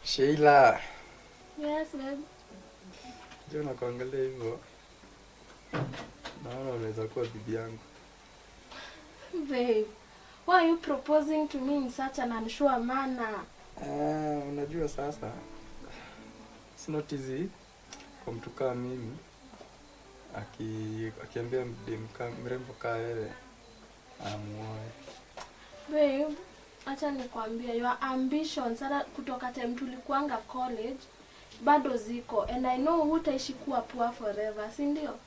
Sheila. Yes, babe. Jona kuangalia hivyo. Naona unaweza kuwa bibi yangu. Babe, why are you proposing to me in such an unsure manner? Unajua sasa. It's not easy kwa mtu kama mimi. Akiambia mrembo kaa yeye amuoe. Babe, acha nikwambie, your ambitions sana kutoka time tulikuanga college bado ziko, and I know hutaishi kuwa poor forever, si ndio?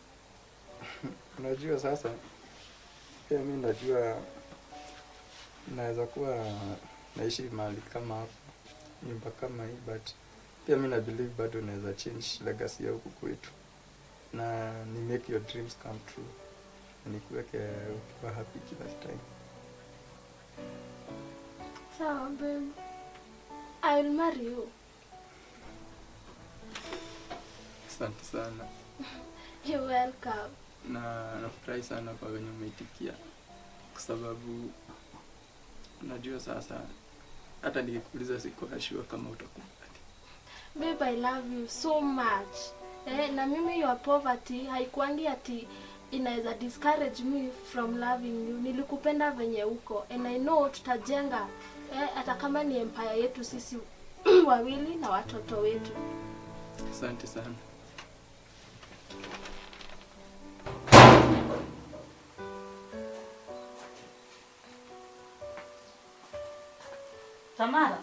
Unajua sasa pia mimi najua naweza kuwa naishi mahali kama hapa, nyumba kama hii, but pia mimi na believe bado naweza change legacy ya huku kwetu na ni make your dreams come true, nikuweke ukiwa happy kila time. So, babe, I will marry you. Asante sana. You're welcome. Na nafurahi sana kwa wenye umeitikia, kwa sababu unajua sasa hata nikikuuliza siko sure kama utakubali. Babe, I love you so much. Na mimi your poverty haikuangi ati inaweza discourage me from loving you. Nilikupenda venye uko, and I know tutajenga hata kama ni empire yetu sisi wawili na watoto wetu. Asante sana. Tamara,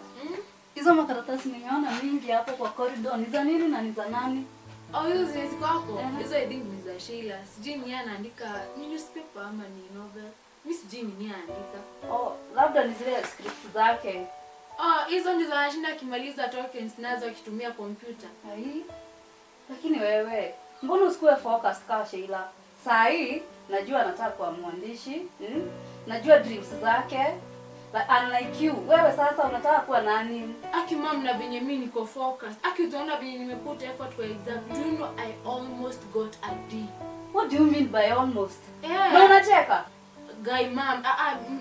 hizo makaratasi nimeona mingi hapo kwa corridor. Ni za nini na ni za nani? Hizo ziko hapo. Hizo I think ni za Sheila. Sijui ni anaandika ni newspaper ama ni novel. Mimi sijui ni anaandika. Labda ni zile script zake. Hizo ndizo anashinda akimaliza tokens nazo akitumia kompyuta. Lakini wewe, mbona usikue focus kama Sheila? Saa hii najua anataka kuwa mwandishi, najua dreams zake. But unlike you, wewe sasa unataka kuwa nani? Aki mom na venye mimi niko focused. Aki utaona venye nimeput effort kwa exam. Do you know I almost got a D? What do you mean by almost? Yeah. Na unacheka? Guy mom,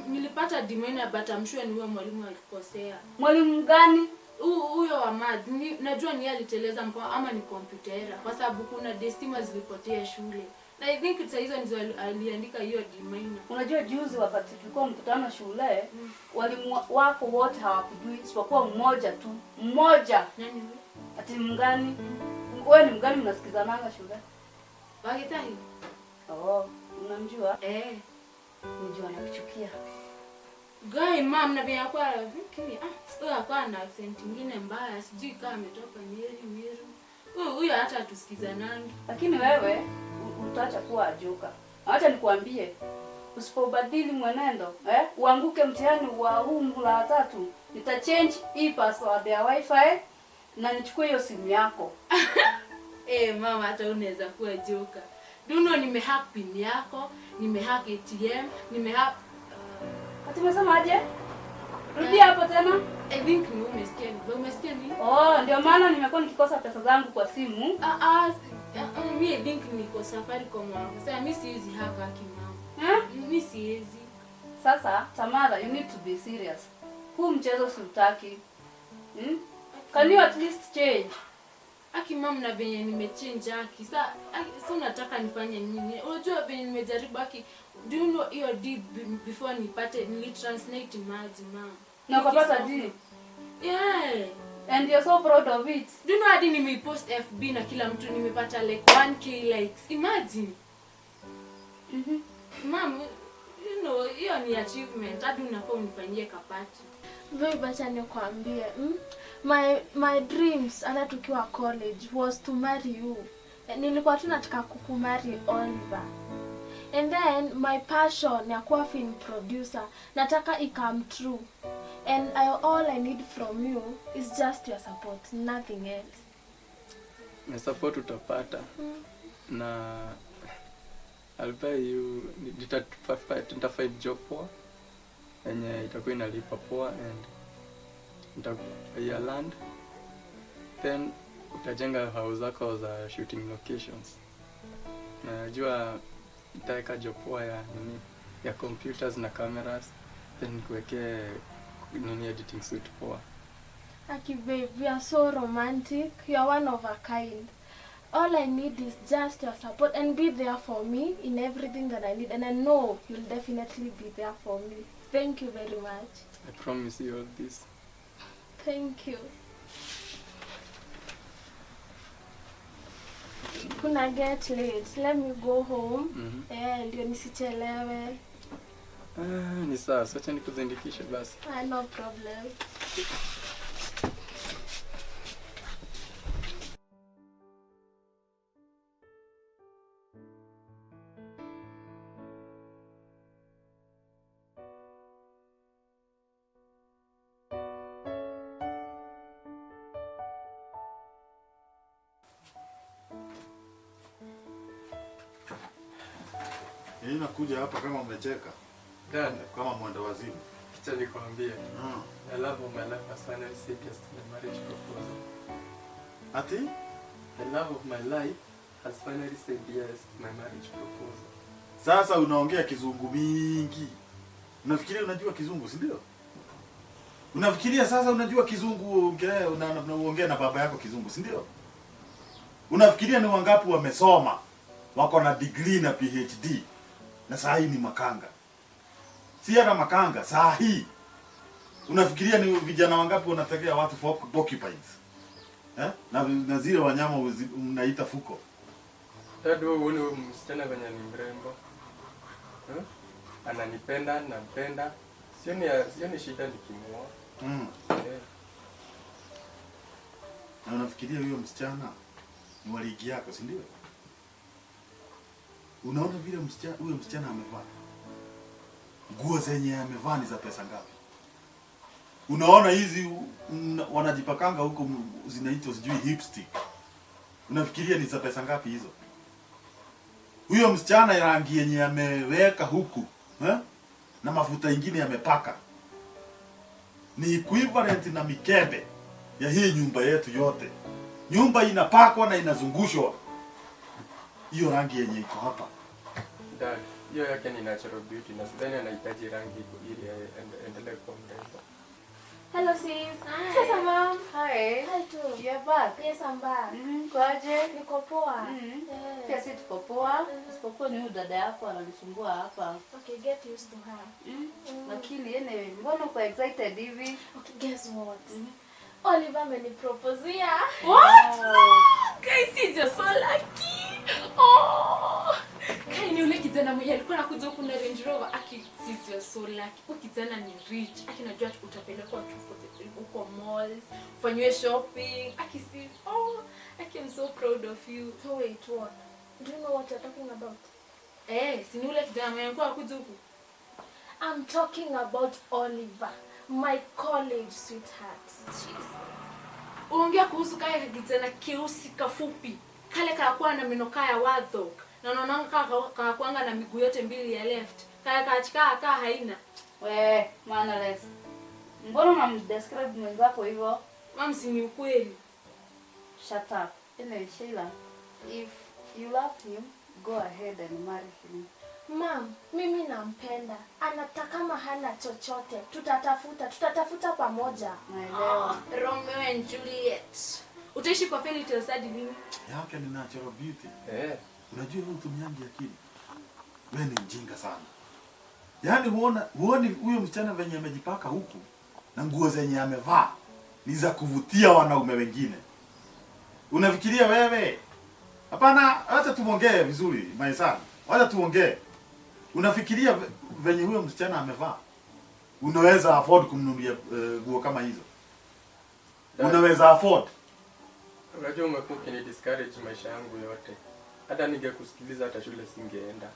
nilipata D minor but I'm sure ni huyo mwalimu alikosea. Mwalimu gani? Huyo wa math. Najua ni aliteleza mkoa ama ni computer error kwa sababu kuna destima zilipotea shule. Na I think it's hizo ndizo aliandika hiyo D minor. Unajua juzi wakati tulikuwa mkutano shule, walimu wako wote hawakujui isipokuwa mmoja tu. Mmoja. Nani huyo? Ati mgani? Wewe ni mgani unasikizananga shule? Wagetahi. Unamjua? Nijua nakuchukia. Guy mom na vya kwa vikini. Sio kwa na accent nyingine mbaya. Sijui kama ametoka Meru. Huyo hata atusikizanangi. Lakini wewe utaacha kuwa ajuka. Acha nikuambie, usipobadili mwenendo, uanguke mtihani wa huu mhula 3, nitachange hii password ya wifi na nichukue hiyo simu yako. Mama hata unaweza kuwa joka. Duno nimehack pin yako, nimehack ATM, nimehack Ati umesema aje? Rudia hapo tena. I think ni umesikia. Umesikia nini? Ndio maana nimekuwa nikikosa pesa zangu kwa simu. Mimi I think niko safari kwa mwanangu. Sasa mimi siwezi haka kimama. Mimi siwezi. Sasa Tamara, you need to be serious. Huu mchezo siutaki. Can you at least change? Aki mama na venye nimechange aki. Sasa unataka nifanye nini? Unajua venye nimejaribu aki. Do you know hiyo D before nipate nilitranslate maji mama. Na ukapata D? Yeah. And you're so proud of it. Do you know hadi nimepost FB na kila mtu nimepata like 1k likes. Imagine. Mom, you know, hiyo ni achievement. Hadi unafaa unifanyie kapati. Babe, acha nikwambie. My dreams hata tukiwa college was to marry you. Nilikuwa tu nataka kukumarry Oliver. And then my passion ya kuwa film producer nataka come true. And all I need from you is just your support, nothing else. Na support utapata. Na I'll buy you nitafind job poa yenye itakuwa inalipa poa, and nitakupa land, then utajenga house zako za shooting locations. Najua nitaweka job poa ya computers na cameras, then kuwekea editing suite poa. Aki babe, you are so romantic. You are one of a kind. All I need is just your support and be there for me in everything that I need. And I know you'll definitely be there for me. Thank you very much. I promise you all this. Thank you. Kuna get late. Let me go home. Ndio nisichelewe. Ni sawa, acha nikuzindikishe basi. No problem. Yeye nakuja hapa kama umecheka. Dad, Kama mwenda wazimu. kicha nikwambie. The love of my life has finally said yes to my marriage proposal. Ati? The love of my life has finally said yes to my marriage proposal. Sasa unaongea kizungu mingi. Unafikiria unajua kizungu, si ndio? Unafikiria sasa unajua kizungu, unaongea na baba yako kizungu, si ndio? Unafikiria ni wangapi wamesoma, wako na degree na PhD, na saa hii ni makanga. Si hata makanga, saa hii. Unafikiria ni vijana wangapi wanategea watu for porcupines? Na zile wanyama mnaita fuko. Dad, wewe uone huyu msichana venye ni mrembo. Ananipenda, nampenda. Sioni shida nikimuoa. Na unafikiria huyo msichana ni waligi yako, si ndio? Unaona vile huyo msichana amevaa? Nguo zenye amevaa ni za pesa ngapi? Unaona hizi wanajipakanga huko zinaitwa sijui hipstick. Unafikiria ni za pesa ngapi hizo? Huyo msichana rangi yenye ameweka huku, na mafuta ingine yamepaka, ni equivalent na mikebe ya hii nyumba yetu yote. Nyumba inapakwa na inazungushwa hiyo rangi yenye iko hapa. Dad, hiyo yake ni natural beauty na sidhani anahitaji rangi ili endelee kuwa mrembo. Hello sis. Sasa mom. Hi. Hi too. You're back. Yes, I'm back. Kwaje? Niko poa. Pia si tuko poa. Isipokuwa ni huyu dada yako ananisumbua hapa. Okay, get used to her. Lakini anyway, mbona uko excited hivi? Okay, guess what? Oliver ameniproposia. What? Guys, you're so lucky. Oh. Kai ni yule kijana mmoja alikuwa anakuja huku na Range Rover. Aki, sis, you're so lucky. Huyu kijana ni rich. Aki najua utapelekwa huko malls, ufanywe shopping. Aki, sis. Oh, Aki, I'm so proud of you. So wait, what? Do you know what you're talking about? Si ni yule kijana mmoja alikuwa anakuja huku. I'm talking about Oliver, my college sweetheart. Unaongea kuhusu kaya kijana keusi kafupi. Kale kakuwa na meno kaya wadhok. Na unaona kaka kuanga na miguu yote mbili ya left. Kaya kaachika haina. We, mannerless. Mbona unamdescribe mwenzako hivyo? Mama, si ni ukweli. Shut up. Anyway, Sheila, if you love him, go ahead and marry him. Mom, mimi nampenda. Anataka kama hana chochote. Tutatafuta pamoja. Naelewa. Romeo and Juliet. Utaishi kwa fairy tales hadi lini? Yake ni natural beauty. Unajua wewe utumiangi akili. Wewe ni mjinga sana. Yaani huoni huyo msichana venye amejipaka huku na nguo zenye amevaa ni za kuvutia wanaume wengine. Unafikiria wewe? Hapana, acha tuongee vizuri, my son. Acha tuongee. Unafikiria venye huyo msichana amevaa unaweza afford kumnunulia nguo kama hizo? Unaweza afford? Unajua umekuwa ukini discourage maisha yangu yote. Hata ningekusikiliza hata shule singeenda.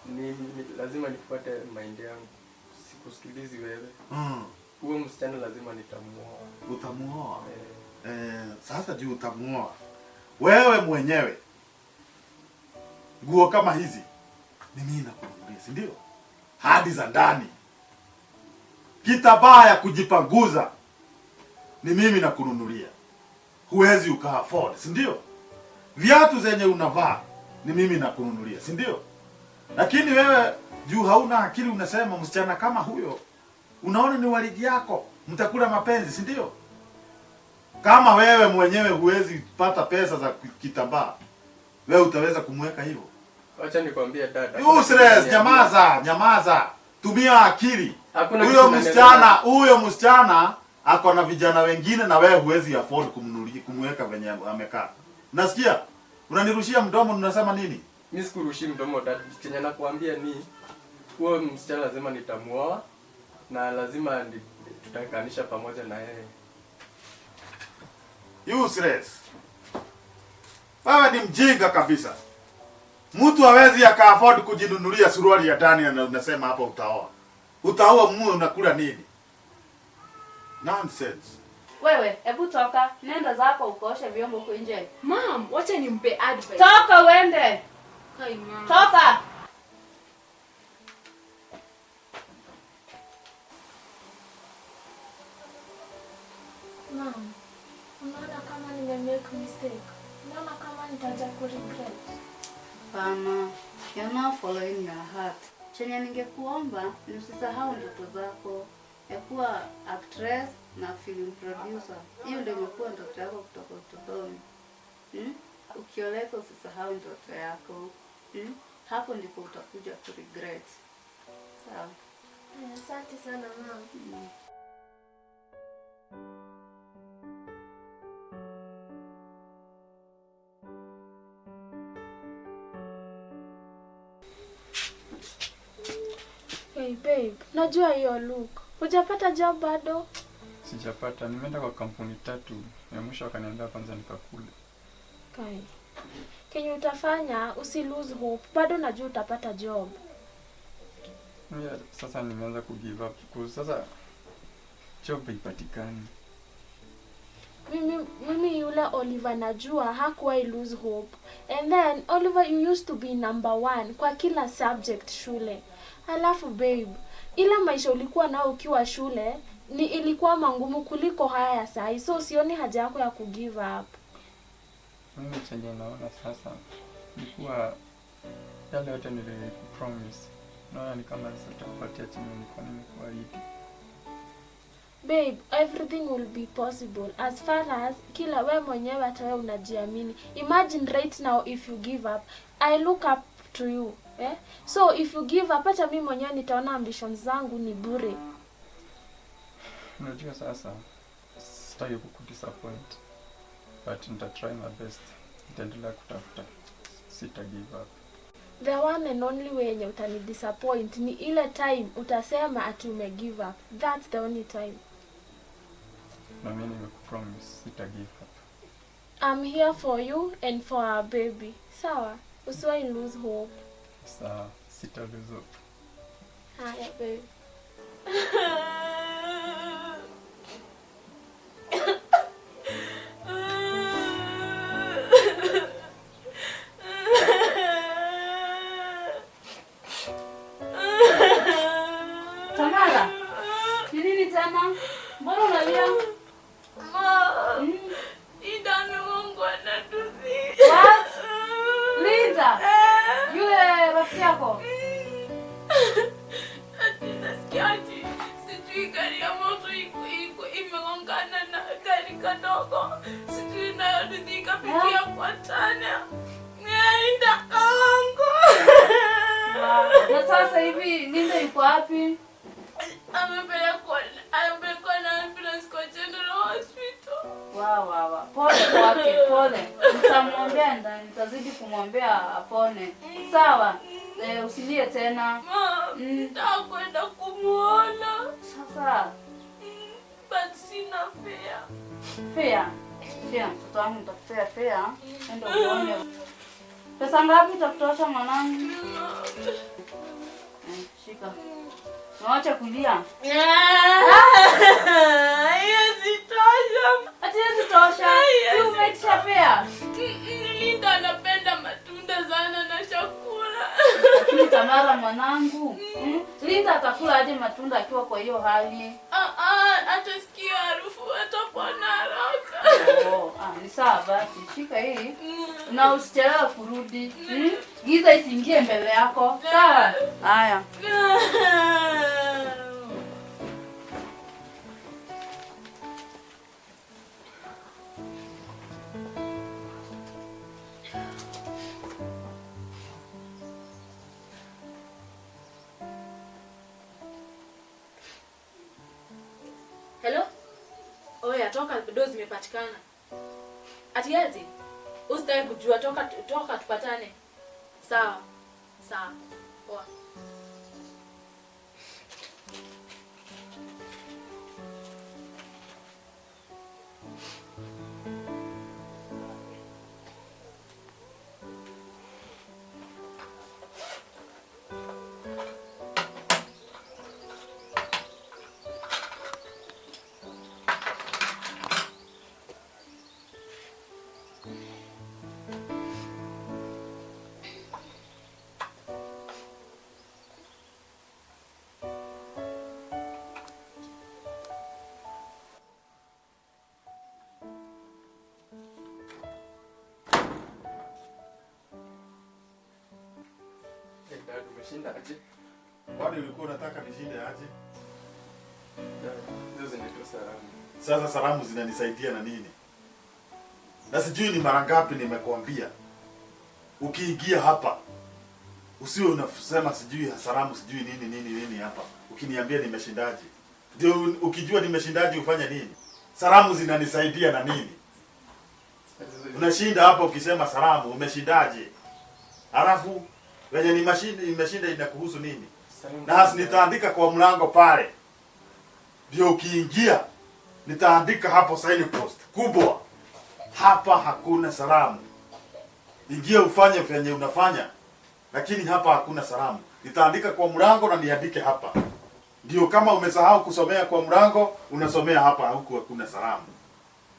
Ni lazima nifuate mind yangu. Sikusikilizi wewe. Huyo msichana lazima nitamuoa. Utamuoa? Sasa juu utamuoa. Wewe mwenyewe nguo kama hizi ni mimi nakununulia, si ndio? Hadi za ndani. Kitambaa ya kujipanguza ni mimi nakununulia. Huwezi uka afford, si ndio? Viatu zenye unavaa ni mimi nakununulia, si ndio? Lakini wewe juu hauna akili unasema msichana kama huyo unaona ni walidi yako, mtakula mapenzi, si ndio? Kama wewe mwenyewe huwezi pata pesa za kitambaa, wewe utaweza kumweka hivyo? Acha nikwambie dada. Useless, nyamaza. Tumia akili. Huyo msichana ako na vijana wengine na wewe huwezi afford kumweka venye amekaa. Nasikia? Unanirushia mdomo unasema nini? Mimi sikurushi mdomo dada. Chenye nakwambia ni huyo msichana lazima nitamuoa na lazima tutakanisha pamoja na yeye. Useless. Wewe ni mjinga kabisa. Mtu hawezi aka-afford kujinunulia suruali ya ndani na unasema hapa utaoa. Utaoa mume unakula nini? Nonsense. Wewe, hebu toka. Nenda zako ukooshe vyombo huko nje. Mom, wacha nimpe advice. Toka uende. Hai mom. Toka. Mom, unaona kama nimemake mistake? Unaona kama nitaja kuregret? Mama, you're not following your heart. Chenye ningekuomba ni usisahau ndoto zako ya kuwa actress na film producer. Hiyo ndio imekuwa ndoto yako kutoka utotoni. Ukioleka usisahau ndoto yako. Hapo ndipo utakuja kuregret. Sawa? Asante sana mama. Hey babe, najua hiyo look. Hujapata job bado? Sijapata. Nimeenda kwa kampuni 3. Ya mwisho wakaniambia kwanza nikakule. Kai. Kenye utafanya usi lose hope. Bado najua utapata job. Yeah, sasa nimeanza kugive up. Kwa sasa job haipatikani. Mimi yule Oliver najua hakuwa lose hope. And then Oliver, you used to be number 1 kwa kila subject shule. Halafu babe, ila maisha ulikuwa nao ukiwa shule ilikuwa mangumu kuliko haya sasa. So sioni haja yako ya kugive up. Mimi chenye naona sasa nilikuwa yale yote nilikupromise. Naona ni kama sitakupatia chenye nilikuwa nimekuahidi. Babe, everything will be possible as far as kila wewe mwenyewe hata wewe unajiamini. Imagine right now if you give up, I look up to you. So if you give up, hata mimi mwenyewe nitaona ambitions zangu ni bure. Unajua sasa sitaki kukudisappoint. But nita try my best. Nitaendelea kutafuta. Sita give up. The one and only way yenye utani disappoint ni ile time utasema ati ume give up. That's the only time. Na mimi nimekupromise sita give up. I'm here for you and for our baby. Sawa? Usiwahi lose hope. Sawa, sita lose hope. Haya babe. Tamara. Ni nini tena? Mbona unalia? Mom. Ida ameongwa na Duzi. What? Linda. Yule rafiki yako. Nasikiaje? Sijui gari ya moto imegongana na gari kadogo. Sijui nayo Duzi ikapitia kwa tana. Ida kaongo. Na sasa hivi Linda yuko wapi? Amepelekwa na ambulance kwa General Hospital. Wow. Pole kwake, pole. Nitamwombea ndani, nitazidi kumwombea apone. Sawa? Usilie tena. Mom, nitakwenda kumuona. Sasa, But sina fare. fare. Mtoto wangu nitakupea fare. Enda uone. Pesa ngapi utakutosha mwanangu? Shika. Waacha kulia. Hiyo sitosha. Ati sitosha. Si umekisha fare. Linda anapenda matunda sana na chakula. Lakini Tamara mwanangu, Linda atakula aje matunda akiwa kwa hiyo hali? Atasikia harufu atapona haraka. Ni sawa basi. Shika hii. Na usichelewe kurudi. Giza isiingie mbele yako. Sawa? Haya. atoka do zimepatikana. Atiaje? Usitaki kujua toka tupatane. Sawa. Sawa. Poa. Dad, umeshinda aje? Kwani ulikuwa unataka nishinde aje? Hizo zinaitwa salamu. Sasa salamu zinanisaidia na nini? Na sijui ni mara ngapi nimekuambia. Ukiingia hapa usiwe unasema sijui salamu sijui nini hapa. Ukiniambia nimeshindaje. Ndio ukijua nimeshindaje ufanye nini? Salamu zinanisaidia na nini? Unashinda hapa ukisema salamu umeshindaje? Alafu wenye nimeshinda inakuhusu nini? Na nitaandika kwa mlango pale. Ndio ukiingia nitaandika hapo sign post kubwa. Hapa hakuna salamu. Ingia ufanye vyenye unafanya. Lakini hapa hakuna salamu. Nitaandika kwa mlango na niandike hapa. Ndio kama umesahau kusomea kwa mlango, unasomea hapa huku hakuna salamu.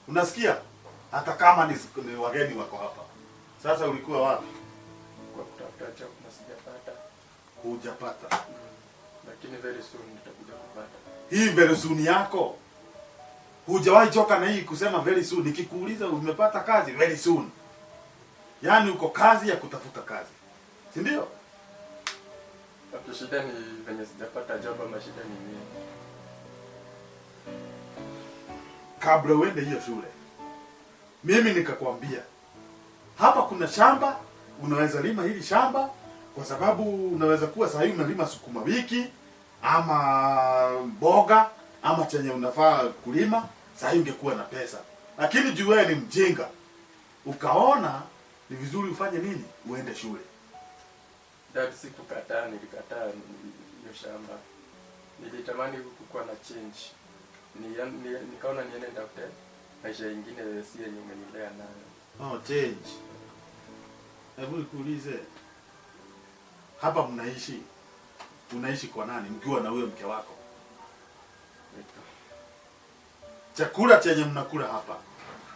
Unasikia? Hata kama ni wageni wako hapa. Sasa ulikuwa wapi? Kwa kutafuta chakula sijapata. Hujapata. Lakini very soon nitakuja kupata. Hii very soon yako. Hujawahi choka na hii kusema very soon. Nikikuuliza umepata kazi very soon. Yaani uko kazi ya kutafuta kazi. Si ndio? Hapo shida ni venye sijapata job ama shida ni nini? Kabla uende hiyo shule. Mimi nikakwambia hapa kuna shamba, unaweza lima hili shamba kwa sababu unaweza kuwa sasa hivi unalima sukuma wiki ama mboga ama chenye unafaa kulima, sasa ungekuwa na pesa. Lakini juu wewe ni mjinga. Ukaona ni vizuri ufanye nini? Uende shule. Dad, sikukataa, nilikataa hiyo shamba. Nilitamani kukuwa na change. Nikaona niende nitafute maisha mengine si yenye umenilea nayo. Oh, change. Hebu nikuulize. Hapa mnaishi. Unaishi kwa nani? Mkiwa na huyo mke wako. Chakula chenye mnakula hapa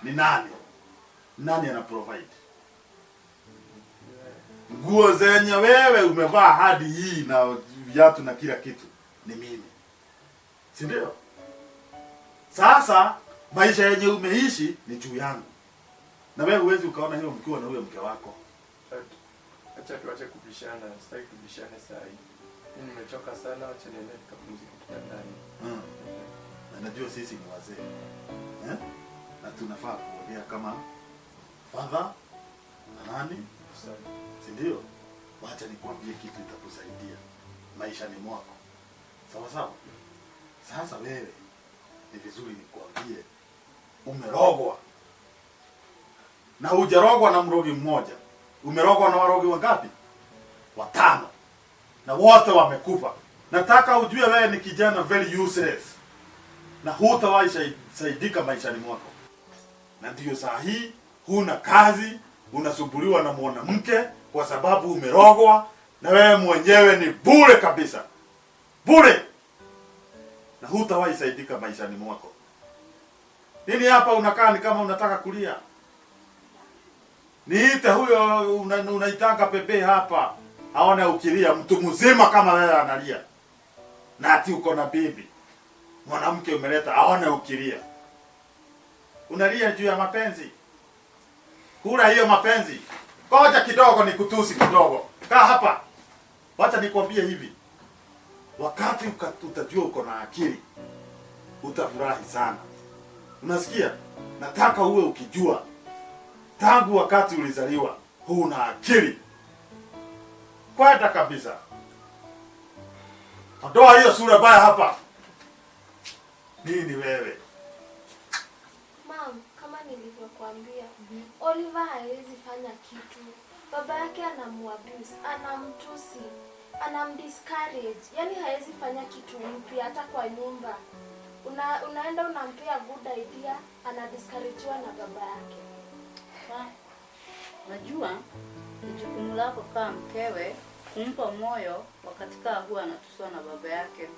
ni nani? Nani ana provide? Nguo zenye wewe umevaa hadi hii na viatu na kila kitu ni mimi. Si ndio? Sasa maisha yenye umeishi ni juu yangu. Na wewe huwezi ukaona hiyo mkiwa na huyo mke wako. Acha tuache kubishana, sitaki tubishane saa hii. Mimi nimechoka sana, acha niende nikapumzike kitandani. Na najua sisi ni wazee. Na tunafaa kuongea kama father na nani? Si ndio? Wacha nikwambie kitu itakusaidia maishani mwako. Sawa sawa? Sasa wewe ni vizuri nikwambie umerogwa. Na hujarogwa na mrogi mmoja. Umerogwa na warogi wangapi? 5. Na wote wamekufa. Nataka ujue wewe ni kijana very useless. Na hutawahi saidika maishani mwako. Na ndiyo saa hii huna kazi, unasumbuliwa na mwanamke kwa sababu umerogwa, na wewe mwenyewe ni bure kabisa. Bure. Na hutawahi saidika maishani mwako. Nini hapa unakaa ni kama unataka kulia? Niite huyo unaitanga pepe hapa. Aone ukilia mtu mzima kama wewe analia. Na ati uko na bibi. Mwanamke umeleta aone ukilia. Unalia juu ya mapenzi. Kula hiyo mapenzi. Ngoja kidogo nikutusi kidogo. Kaa hapa. Wacha nikwambie hivi. Wakati utajua uko na akili, utafurahi sana. Unasikia? Nataka uwe ukijua tangu wakati ulizaliwa huna akili. Kwenda kabisa. Ondoa hiyo sura baya hapa. Nini wewe? nilivyokuambia, Oliver hawezi fanya kitu. Baba yake anamuabuse, anamtusi, anamdiscourage. Yaani hawezi fanya kitu mpya hata kwa nyumba. Unaenda unampea good idea, anadiscouragewa na baba yake. Najua ni jukumu lako kama mkewe kumpa moyo wakati huwa anatuswa na baba yake.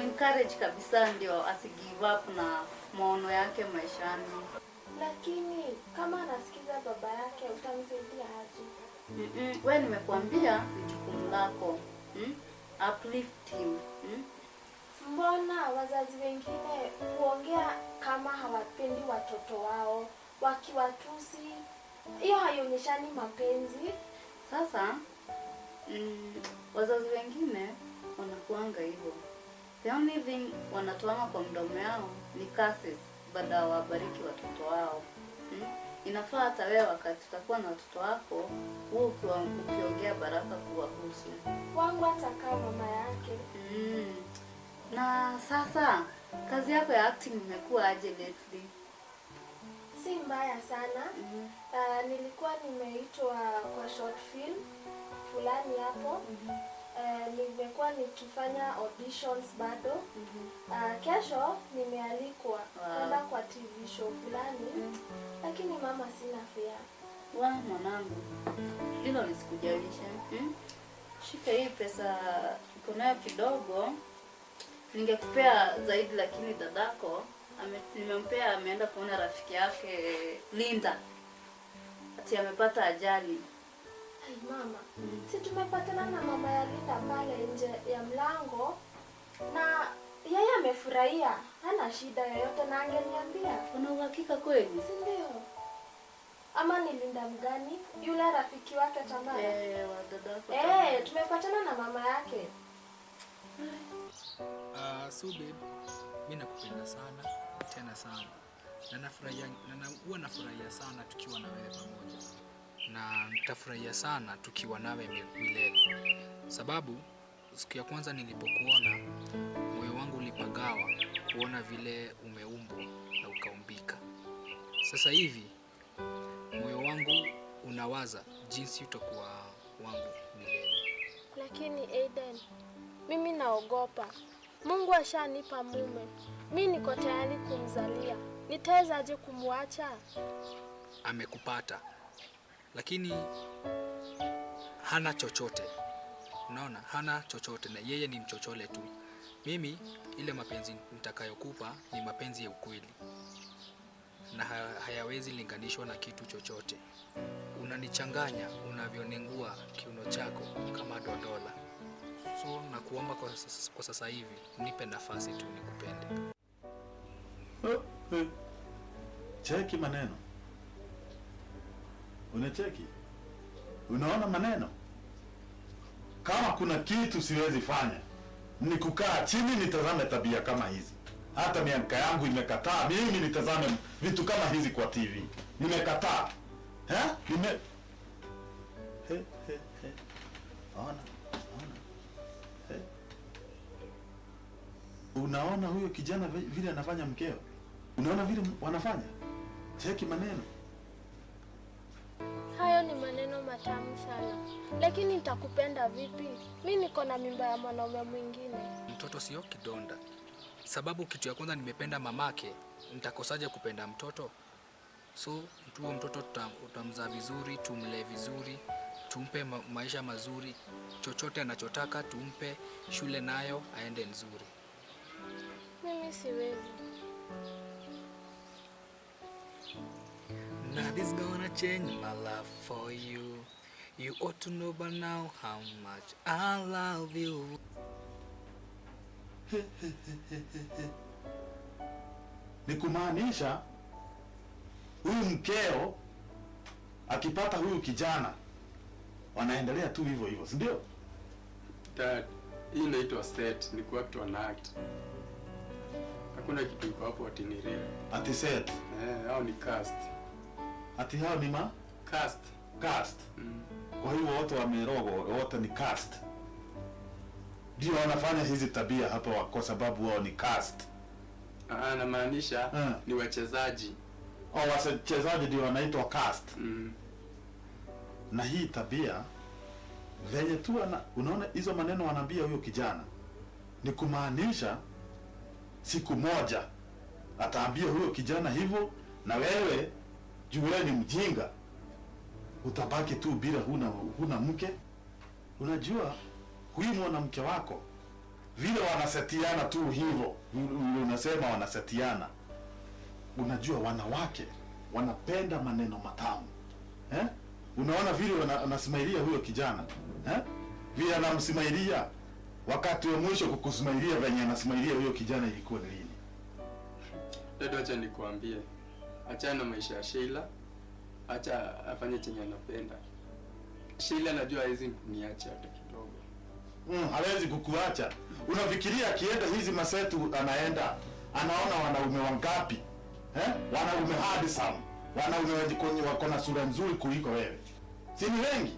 Encourage kabisa ndio asigive up na maono yake maishani. Lakini kama anasikiza baba yake utamsaidia aje? Wewe nimekuambia ni jukumu lako. Uplift him. Mbona wazazi wengine kuongea kama hawapendi watoto wao, wakiwatusi? Hiyo haionyeshani mapenzi. Sasa wazazi wengine wanakuanga hivyo. The only thing wanatoanga kwa mdomo yao ni curses, baada ya wabariki watoto wao. Inafaa hata wewe wakati utakuwa na watoto wako, wewe ukiongea baraka kuwahusu. Wangu atakaa mama yake. Na sasa kazi yako ya acting imekuwa aje lately? Si mbaya sana. Nilikuwa nimeitwa kwa short film fulani hapo. Nimekuwa nikifanya auditions bado. Kesho nimealikwa kwenda kwa TV show fulani. Lakini mama sina fare. Mwanangu, hilo lisikujalisha. Shika hii pesa uko nayo kidogo. Ningekupea zaidi, lakini dadako nimempea, ameenda kuona rafiki yake Linda. Ati amepata ajali. Ai mama, si tumepatana na mama ya Linda pale nje ya mlango na yeye amefurahia, hana shida yoyote na angeniambia. Una uhakika kweli? Si ndio? Ama ni Linda mgani? Yule rafiki wake Tamara? Wa dadako. Tumepatana na mama yake. So babe, mimi nakupenda sana, tena sana. Na huwa nafurahia sana tukiwa na wewe pamoja. Na nitafurahia sana tukiwa nawe milele. Sababu siku ya kwanza nilipokuona, moyo wangu ulipagawa kuona vile umeumbwa na ukaumbika. Sasa hivi moyo wangu unawaza jinsi utakuwa wangu milele. Lakini Aiden, mimi naogopa. Mungu ashanipa mume. Mimi niko tayari kumzalia. Nitawezaje kumwacha? Amekupata. Lakini hana chochote. Unaona, hana chochote na yeye ni mchochole tu. Mimi ile mapenzi nitakayokupa ni mapenzi ya ukweli. Na hayawezi linganishwa na kitu chochote. Unanichanganya, unavyonengua kiuno chako kama dodola. So nakuomba kwa sasa hivi nipe nafasi tu nikupende. Cheki maneno. Unacheki? Unaona maneno? Kama kuna kitu siwezi fanya ni kukaa chini nitazame tabia kama hizi. Hata miaka yangu imekataa mimi nitazame vitu kama hizi kwa TV. Nimekataa. Ona. Unaona huyo kijana vile anafanya mkeo? Unaona vile wanafanya? Cheki maneno. Hayo ni maneno matamu sana. Lakini nitakupenda vipi? Mimi niko na mimba ya mwanaume mwingine. Mtoto sio kidonda. Sababu kitu ya kwanza nimependa mamake, nitakosaje kupenda mtoto? So huyo mtoto tutamzaa vizuri, tumlee vizuri, tumpe maisha mazuri, chochote anachotaka tumpe, shule nayo aende nzuri. Mimi siwezi. Nothing's gonna change my love for you. You ought to know by now how much I love you. Ni kumaanisha huyu mkeo akipata huyu kijana wanaendelea tu hivyo hivyo, si ndio? Dad, hii inaitwa set, ni kuact on act. Hakuna kitu iko hapo ati ni real. Ati set. Hao ni cast. Ati hao ni cast. Cast. Kwa hiyo wote wamerogo, wote ni cast. Ndio wanafanya hizi tabia hapa kwa sababu wao ni cast. Anamaanisha ni wachezaji. Wachezaji ndio wanaitwa cast. Na hii tabia venye tu unaona hizo maneno wanaambia huyo kijana ni kumaanisha siku moja ataambia huyo kijana hivyo, na wewe juu wewe ni mjinga utabaki tu bila huna mke. Unajua huyu mwanamke wako vile wanasetiana tu hivyo, unasema wanasetiana. Unajua wanawake wanapenda maneno matamu. Unaona vile wanasmailia huyo kijana. Vile anamsmailia, wakati wa mwisho kukusmailia venye anasmailia huyo kijana ilikuwa ni lini? Dada, acha nikwambie. Acha na maisha ya Sheila. Acha afanye chenye anapenda. Sheila najua hizi niache hata kidogo. Hawezi kukuacha. Unafikiria akienda hizi masetu anaenda anaona wanaume wangapi? Wanaume handsome. Wanaume wako na sura nzuri kuliko wewe. Si ni wengi?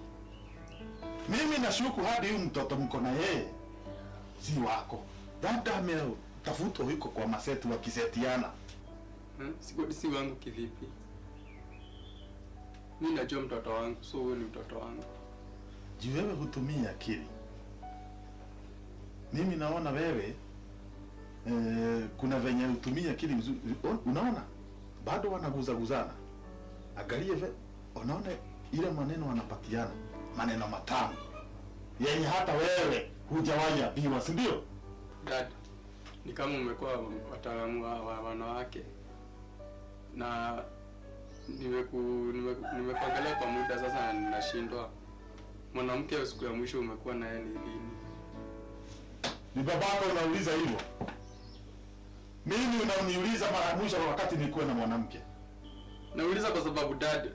Mimi nashuku hadi huyu mtoto mko na yeye si wako. Labda ametafuta huko kwa masetu wakisetiana. Si wangu kivipi? Mimi najua mtoto wangu, so wewe ni mtoto wangu. Juu wewe hutumia akili. Mimi naona wewe kuna venye hutumia akili mzuri. Unaona? Bado wanaguzaguzana. Angalie unaona ile maneno wanapatiana, maneno matamu. Yenye hata wewe hujawahi ambiwa, si ndio? Dad, ni kama umekuwa wataalamu wa wanawake. Na nimekuangalia kwa muda sasa ninashindwa. Mwanamke siku ya mwisho umekuwa naye ni lini? Ni babako unauliza hivyo? Mimi unaniuliza mara ya mwisho wakati nilikuwa na mwanamke? Nauliza kwa sababu dad,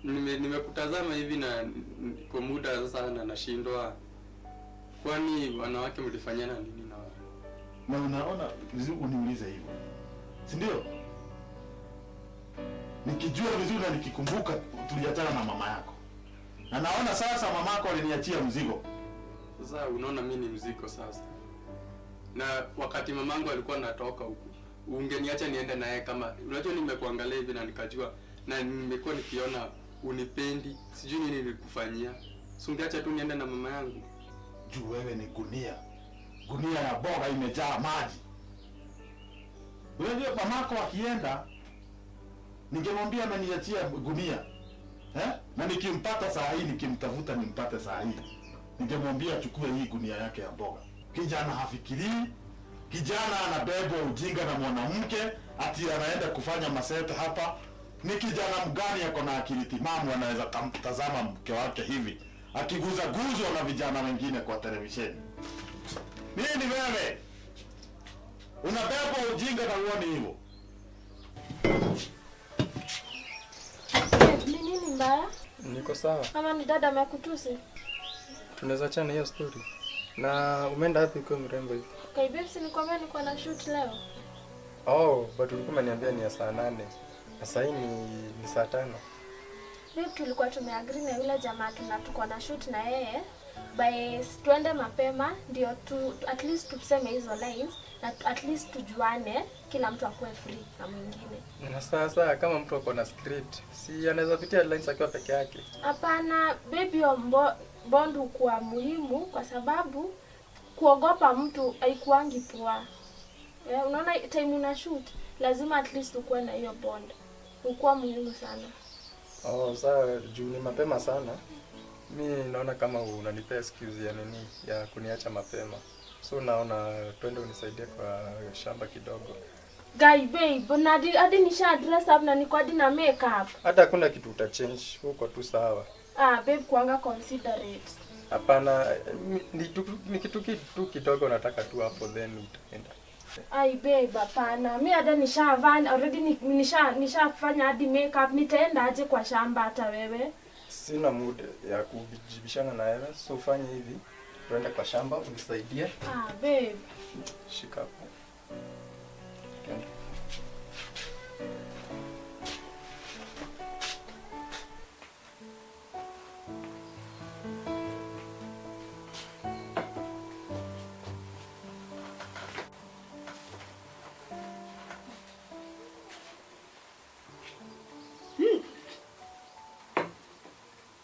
nimekutazama hivi na kwa muda sasa na nashindwa. Kwani wanawake mlifanyana nini na wao? Na unaona vizuri uniulize hivyo, si ndio? Nikijua vizuri na nikikumbuka tuliachana na mama yako. Na naona sasa mamako aliniachia mzigo. Sasa unaona mimi ni mzigo sasa. Na wakati mamangu alikuwa anatoka huku, ungeniacha niende naye kama unajua nimekuangalia hivi na nikajua na nimekuwa nikiona unipendi, sijui nini nilikufanyia. Si ungeacha tu niende na mama yangu? Juu wewe ni gunia. Gunia ya boga imejaa maji. Unajua mamako akienda ningemwambia ameniachia gunia. Na nikimpata saa hii nikimtafuta nimpate saa hii. Ningemwambia achukue hii gunia yake ya boga. Kijana hafikirii, kijana anabeba ujinga na mwanamke, ati anaenda kufanya maseta hapa. Ni kijana mgani yako na akili timamu anaweza kumtazama mke wake hivi akiguzaguzwa na vijana wengine kwa televisheni? Nini wewe? Unabeba ujinga na uone hivyo? Ni nini mbaya? Niko sawa. Kama ni dada amekutusi? Tunaweza achana hiyo story. Na umeenda wapi kwa mrembo hivi? Okay, babe, si nikwambia niko na shoot leo. But ulikuwa umeniambia ni ya saa 8. Na sasa ni saa 5. Babe, tulikuwa tumeagree na yule jamaa tuko na shoot na yeye. By tuende mapema ndio at least tuseme hizo lines na at least tujuane, kila mtu akuwe free na mwingine. Na sasa kama mtu ako na script, si anaweza pitia lines akiwa peke yake? Hapana, baby, bond hukuwa muhimu kwa sababu kuogopa mtu haikuangi poa. Unaona time una shoot lazima at least ukuwe na hiyo bond. Hukuwa muhimu sana. Sasa juu ni mapema sana. Mimi naona kama unanipea excuse ya nini ya kuniacha mapema. So naona twende unisaidie kwa shamba kidogo. Guy babe, na hadi nisha dress up na niko hadi na makeup. Hata hakuna kitu uta change, uko tu sawa. Babe, kuanga considerate. Hapana, ni kitu kidogo nataka tu hapo then utaenda. Babe, hapana. Mimi hata nishavaa already, nishafanya hadi makeup. Nitaenda aje kwa shamba hata wewe? Sina mood ya kujibishana na wewe. So fanya hivi, twende kwa shamba unisaidie. Babe. Shika hapo. Twende.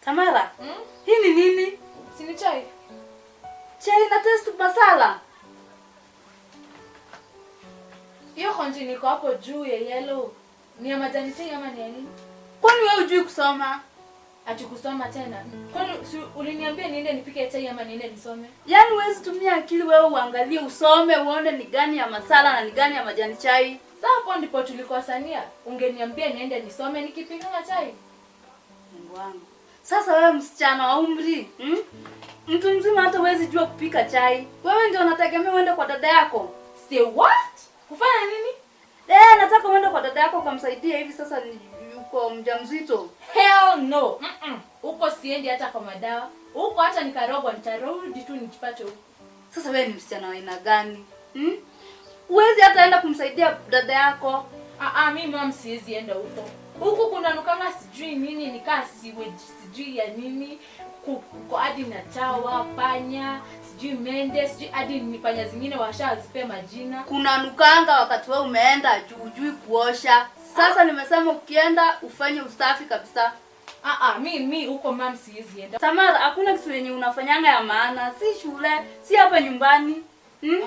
Tamara, hii ni nini? Si ni chai? Chai na taste masala. Hiyo konji niko hapo juu ya yellow. Ni ya majani chai ama ni ya nini? Kwani wewe hujui kusoma? Ati kusoma tena. Kwani uliniambia niende nipike chai ama niende nisome? Yaani huwezi tumia akili wewe uangalie usome uone ni gani ya masala na ni gani ya majani chai. Sasa hapo ndipo tulikosania. Ungeniambia niende nisome nikipika chai. Mungu wangu. Sasa wewe msichana wa umri, mtu mzima hata huwezi jua kupika chai. Wewe ndio unategemea uende kwa dada yako. Say what? Kufanya nini? Nataka uende kwa dada yako kumsaidia hivi sasa yuko mjamzito. Hell no. Huko siendi hata kwa madawa. Huko hata nikarogwa nitarudi tu nikipate huko. Sasa wewe ni msichana wa aina gani? Huwezi hata enda kumsaidia dada yako. Mimi mama siwezi enda huko. Huko kuna kama sijui nini nikaa sijui ya nini kwa hadi na chawa, panya, sijui mende, sijui hadi ni panya zingine washazipe majina. Kuna nukanga wakati wewe umeenda hujui kuosha. Sasa nimesema ukienda ufanye usafi kabisa. Mimi huko mama siwezi enda. Tamara, hakuna kitu yenye unafanyanga ya maana, si shule, si hapa nyumbani.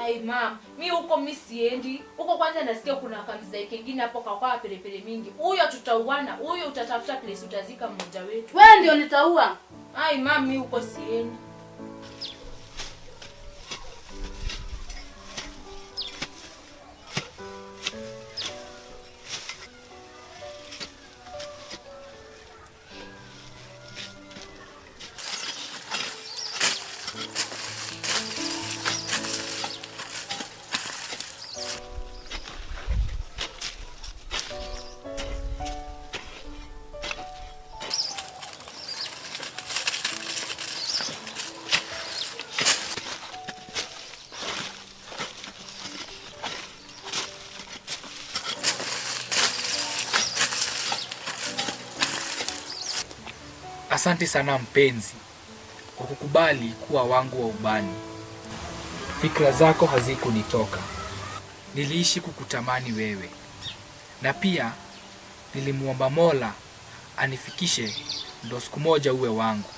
Ai mama, mimi huko mimi siendi. Huko kwanza nasikia kuna kamza kingine hapo kwa pelepele mingi. Huyo tutauana, huyo utatafuta place utazika mmoja wetu. Wewe ndio nitaua. Ai mama, mimi huko siendi. Asante sana mpenzi kwa kukubali kuwa wangu wa ubani. Fikra zako hazikunitoka. Niliishi kukutamani wewe. Na pia nilimuomba Mola anifikishe ndo siku moja uwe wangu.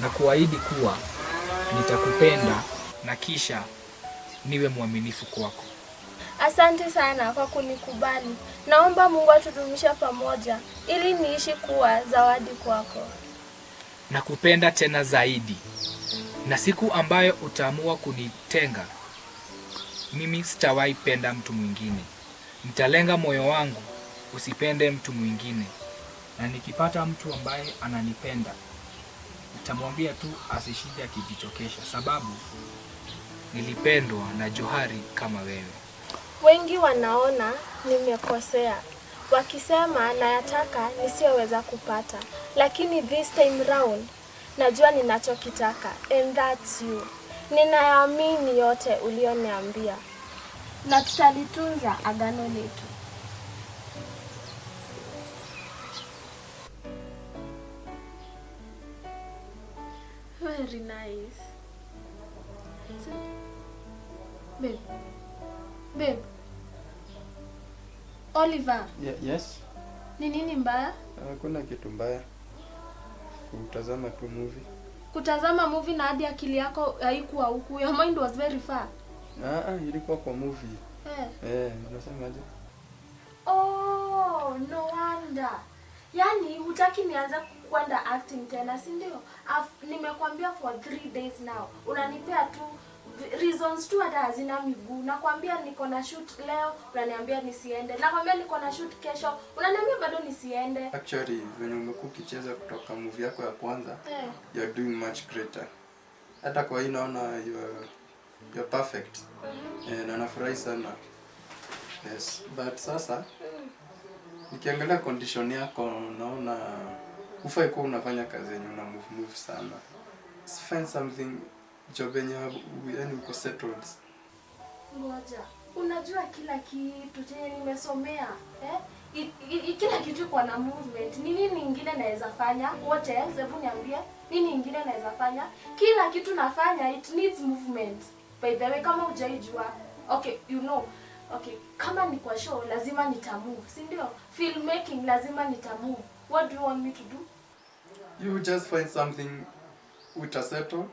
Na kuahidi kuwa nitakupenda na kisha niwe mwaminifu kwako. Asante sana kwa kunikubali. Naomba Mungu atudumishe pamoja ili niishi kuwa zawadi kwako. Nakupenda tena zaidi. Na siku ambayo utaamua kunitenga, mimi sitawahi penda mtu mwingine. Nitalenga moyo wangu usipende mtu mwingine. Na nikipata mtu ambaye ananipenda, nitamwambia tu asishinde akijichokesha, sababu nilipendwa na johari kama wewe. Wengi wanaona nimekosea, wakisema nayataka nisiyoweza kupata, lakini this time round najua ninachokitaka, and that's you. Ninaamini yote ulioniambia na tutalitunza agano letu. Very nice. Babe. Oliver. Yes. Ni nini mbaya? Hakuna kitu mbaya. Kutazama tu movie. Kutazama movie na hadi akili yako haikuwa huku. Your mind was very far. Ilikuwa kwa movie. Unasemaje? Oh, no wonder. Yaani hutaki nianze kwenda acting tena, si ndio? Nimekwambia for 3 days now. Unanipea tu reasons tu hata hazina miguu. Nakwambia niko na shoot leo, unaniambia nisiende. Nakwambia niko na shoot kesho, unaniambia bado nisiende. Actually, when umekuwa ukicheza kutoka movie yako ya kwanza, you're doing much greater. Hata kwa hii naona you're perfect. Na nafurahi sana. Yes, but sasa nikiangalia condition yako naona ufai kuwa unafanya kazi yenye una move sana. Find something job yenye yani uko settled. Ngoja, unajua kila kitu chenye nimesomea, kila kitu kwa na movement. Ni nini ingine naweza fanya? What else? Hebu niambie, nini ingine naweza fanya? Kila kitu nafanya it needs movement. By the way, kama hujaijua, okay, you know, okay, kama ni kwa show lazima nitamove, si ndio? Filmmaking lazima nitamove. What do you want me to do? You just find something utasettle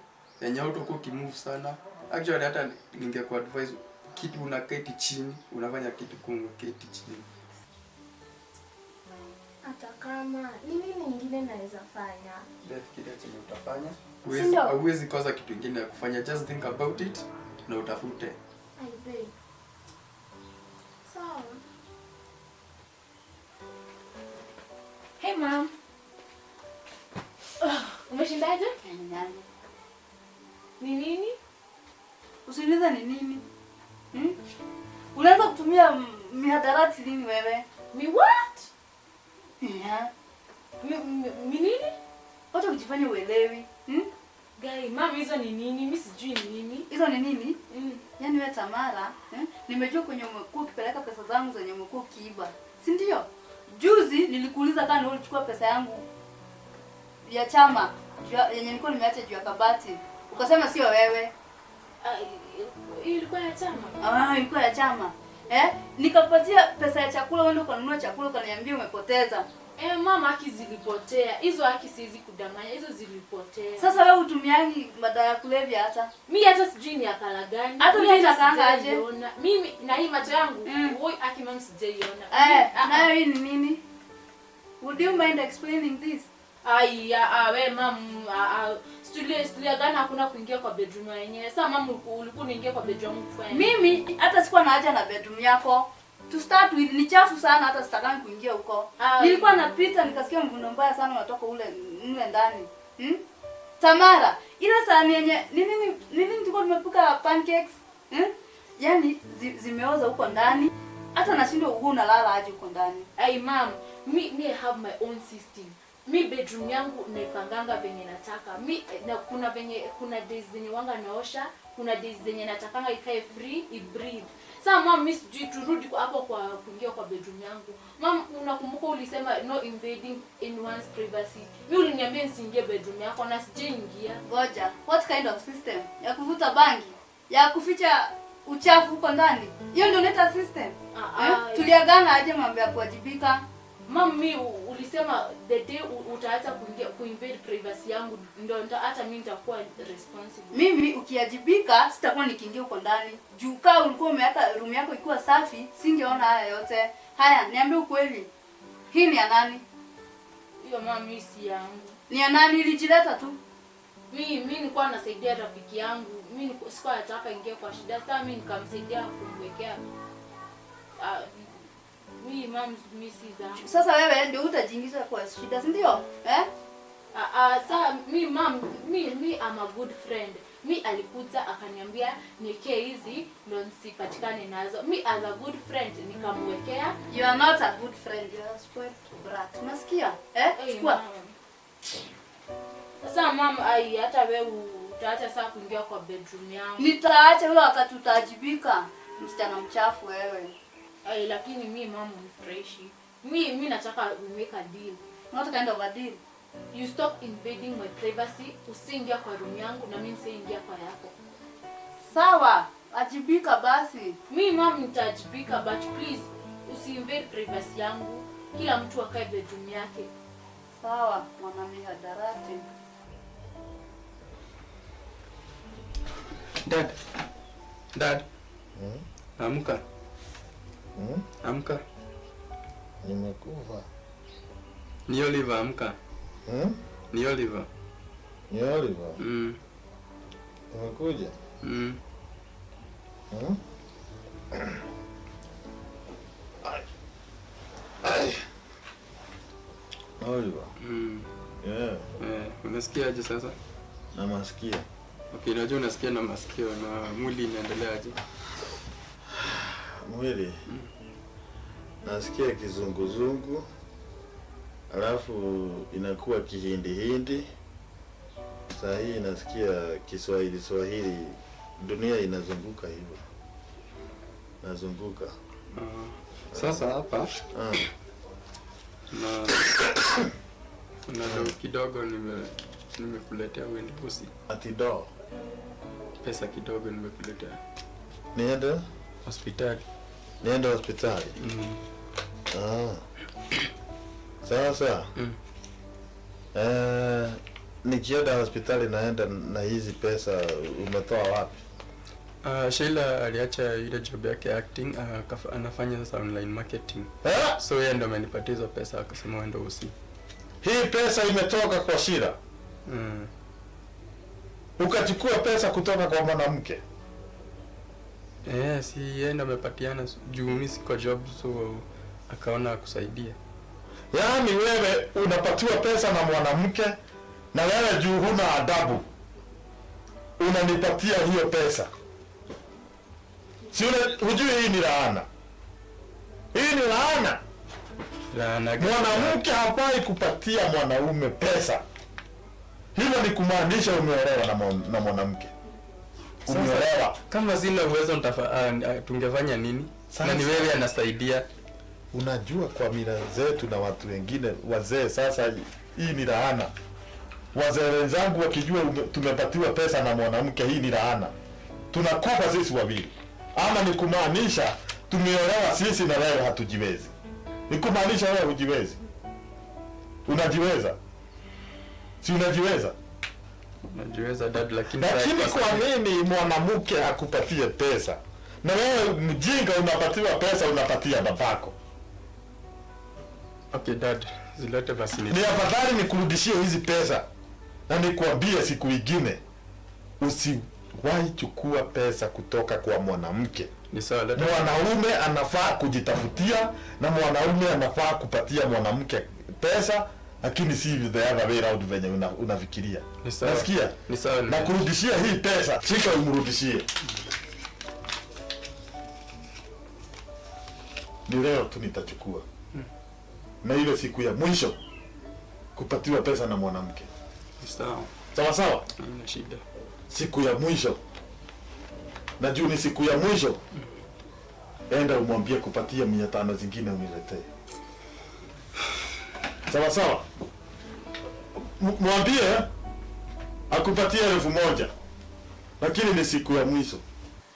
yenye utakuwa ukimove sana. Actually hata ningekuwa advise kitu unaketi chini, unafanya kitu keti chini. Hata kama nini nyingine naweza fanya? Fikiria chenye utafanya. Huwezi kosa kitu kingine ya kufanya. Just think about it na utafute. I bet. Sawa. Hey mom. Umeshindaje? Ni nini? Usiniulize ni nini? Unaanza kutumia mihadarati lini wewe? Mi what? Yeah. Mi nini? Wacha kujifanya uelewi. Gai, mama hizo ni nini? Mimi sijui ni nini. Hizo ni nini? Yaani wewe Tamara, nimejua kwenye umekuwa ukipeleka pesa zangu zenye umekuwa ukiiba. Si ndio? Juzi nilikuuliza kama wewe ulichukua pesa yangu ya chama yenye nilikuwa nimeacha juu ya kabati. Ukasema sio wewe. Ilikuwa ya chama. Ilikuwa ya chama. Nikapatia pesa ya chakula uende ukanunua chakula ukaniambia umepoteza. Mama haki zilipotea. Hizo haki siwezi kudanganya. Hizo zilipotea. Sasa wewe utumiangi madawa ya kulevya hata? Mimi hata sijui ni akala gani. Hata unataka aje? Mimi na hii macho yangu, woi akimam sijaiona. Nayo hii ni nini? Would you mind explaining this? We mam, stulia gani hakuna kuingia kwa bedroom yenyewe. Sasa mama ulikuwa unaingia kwa bedroom kufanya. Mimi hata sikuwa na haja na bedroom yako. To start with ni chafu sana hata sitakangi kuingia huko. Nilikuwa napita nikasikia mvuno mbaya sana unatoka mle ndani. Tamara, ile sahani yenye nini tulikuwa tumepika pancakes? Yaani zimeoza huko ndani. Hata nashindwa unalala aje huko ndani. Mom, me have my own system. Mi bedroom yangu naipanganga venye nataka. Kuna days zenye wanga naosha, kuna days zenye natakanga ikae free, breathe. Sasa mom, mimi sijui turudi hapo kwa kuingia kwa bedroom yangu. Mom, unakumbuka ulisema no invading anyone's privacy. Mimi uliniambia nisiingie bedroom yako na sijaingia. Ngoja, what kind of system? Ya kuvuta bangi? Ya kuficha uchafu huko ndani? Hiyo ndio inaitwa system? Tuliagana aje mambo ya kuwajibika? Mom, mimi ulisema the day utaacha kuinvade privacy yangu ndio hata mimi nitakuwa responsible. Mimi ukiajibika sitakuwa nikiingia huko ndani. Juu kama ulikuwa umeweka room yako ikiwa safi, singeona haya yote. Haya, niambie ukweli. Hii ni ya nani? Hiyo mama mimi si yangu. Ni ya nani ilijileta tu? Mimi nilikuwa nasaidia rafiki yangu. Mimi sikuwa nataka ingie kwa shida. Sasa mimi nikamsaidia kumwekea mimi si zangu. Sasa wewe ndio utajiingiza kwa shida, si ndio? Sasa mimi I'm a good friend. Mimi alikuja akaniambia niwekee hizi ndio nisipatikane nazo. Mimi as a good friend nikamwekea. You are not a good friend, you are a spoiled brat. Unasikia? Chukua. Sasa mama hata wewe utaacha saa kuingia kwa bedroom yangu. Nitaacha ule wakati utaajibika. Msichana mchafu wewe. Lakini mimi mama ni fresh. Mimi nataka we make a deal. What kind of a deal? You stop invading my privacy. Usiingia kwa room yangu na mimi nisiingia kwa yako. Sawa, ajibika basi. Mimi mama nitajibika but please usiinvade privacy yangu. Kila mtu akae bedroom yake. Sawa, mwanamimi hadarati. Dad. Amka. Amka. Nimekufa. Ni Oliver, amka. Ni Oliver. Ni Oliver? Umekuja? Oliver. Yeah. Unasikia aje sasa? Na masikio. Okay, najua unasikia na masikio na mwili inaendelea aje? Mwili? Nasikia kizunguzungu. Alafu inakuwa kihindi. Saa hii nasikia Kiswahili. Dunia inazunguka hivyo. Nazunguka. Sasa hapa na kidogo nimekuletea wewe usi. Ati do. Pesa kidogo nimekuletea. Niende hospitali. Niende hospitali. Sasa. Nikienda hospitali naenda na hizi pesa umetoa wapi? Sheila aliacha ile job yake acting, anafanya sasa online marketing. So yeye ndo amenipatia hizo pesa akasema ndo usi. Hii pesa imetoka kwa Sheila? Ukachukua pesa kutoka kwa mwanamke? Si yeye ndo amepatiana juu mimi siko job, so akaona akusaidia. Yaani wewe unapatiwa pesa na mwanamke na wewe juu huna adabu unanipatia hiyo pesa. Si hujui hii ni laana? Hii ni laana. Mwanamke hafai kupatia mwanaume pesa. Hilo ni kumaanisha umeolewa na mwanamke. Umeolewa. Kama sina uwezo tungefanya nini? Na ni wewe anasaidia. Unajua kwa mila zetu na watu wengine wazee, sasa hii ni laana. Wazee wenzangu wakijua tumepatiwa pesa na mwanamke, hii ni laana. Tunakufa sisi wawili. Ama ni kumaanisha tumeolewa sisi na wewe hatujiwezi. Ni kumaanisha wewe hujiwezi. Unajiweza? Si unajiweza? Unajiweza dad, lakini kwa nini mwanamke akupatie pesa? Na wewe mjinga unapatiwa pesa unapatia babako. Okay dad, zilete basi ni afadhali nikurudishie hizi pesa. Na nikwambie siku ingine usiwahi chukua pesa kutoka kwa mwanamke. Ni sawa, mwanaume anafaa kujitafutia na mwanaume anafaa kupatia mwanamke pesa, lakini si the other way around venye unafikiria. Nasikia? Ni sawa. Na kurudishia hii pesa, shika umrudishie. Ni leo tu nitachukua. Na ile siku ya mwisho kupatiwa pesa na mwanamke. Sawa. Sawa sawa? Haina shida. Siku ya mwisho. Na juu ni siku ya mwisho. Enda umwambie kupatia 500 zingine uniletee. Sawa sawa? Mwambie akupatie 1000. Lakini ni siku ya mwisho.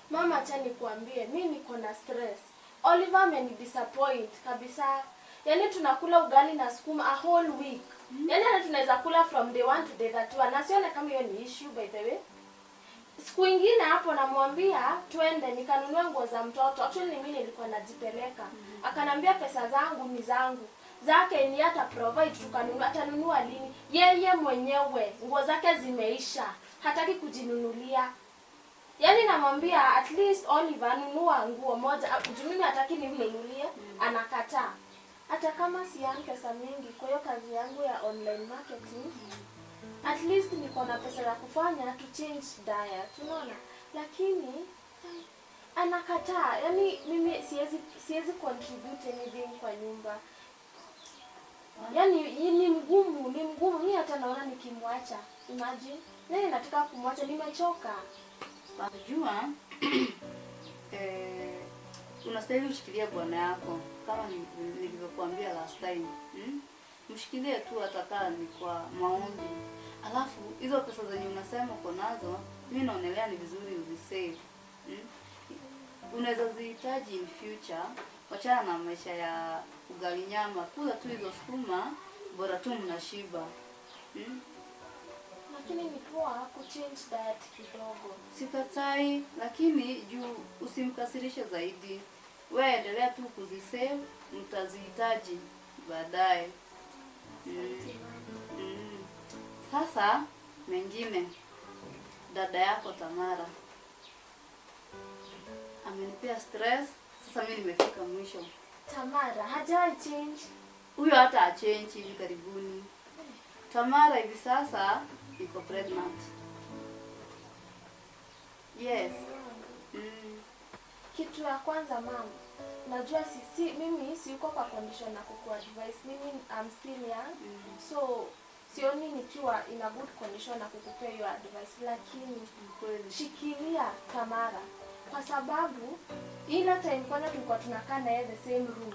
Mama, acha nikwambie, mimi niko na stress. Oliver amenidisappoint kabisa. Yaani tunakula ugali na sukuma a whole week. Yaani hata tunaweza kula from day 1 to day 31. Na sione kama hiyo ni issue by the way. Siku ingine hapo namwambia twende nikanunue nguo za mtoto. Actually mimi nilikuwa najipeleka. Akanambia pesa zangu ni zangu. Zake ni hata provide tukanunua, atanunua lini? Yeye mwenyewe nguo zake zimeisha. Hataki kujinunulia. Yaani namwambia at least Oliver nunua nguo moja. Mimi hataki nimnunulie, anakataa. Hata kama siani pesa mingi kwa hiyo kazi yangu ya online marketing, at least niko na pesa ya kufanya to change diet, unaona? Lakini anakataa. Yaani mimi siwezi contribute anything kwa nyumba. Yaani ni mgumu. Mimi hata naona nikimwacha. Imagine. Nani nataka kumwacha, nimechoka. Unajua unastahili ushikilie bwana yako kama nilivyokuambia last time. Mshikilie tu hata kama ni kwa maombi. Alafu hizo pesa zenye unasema uko nazo, mimi naonelea ni vizuri uzisave. Unaweza zihitaji in future. Wachana na maisha ya ugali nyama. Kula tu hizo sukuma, bora tu mnashiba. Lakini ni poa kuchange diet kidogo. Sikatai, lakini juu usimkasirishe zaidi. Wewe endelea tu kuzisave, mtazihitaji baadaye. Sasa mengine, dada yako Tamara amenipea stress. Sasa mimi nimefika mwisho. Tamara hajawahi change. Huyo hata achange hivi karibuni. Tamara hivi sasa iko pregnant. Yes. Kitu ya kwanza mama, najua mimi siko kwa condition na kukuadvise. Mimi I'm still young. So sioni nikiwa in a good condition na kukupea hiyo advice, lakini shikilia Tamara kwa sababu ile time kwanza tulikuwa tunakaa na yeye the same room.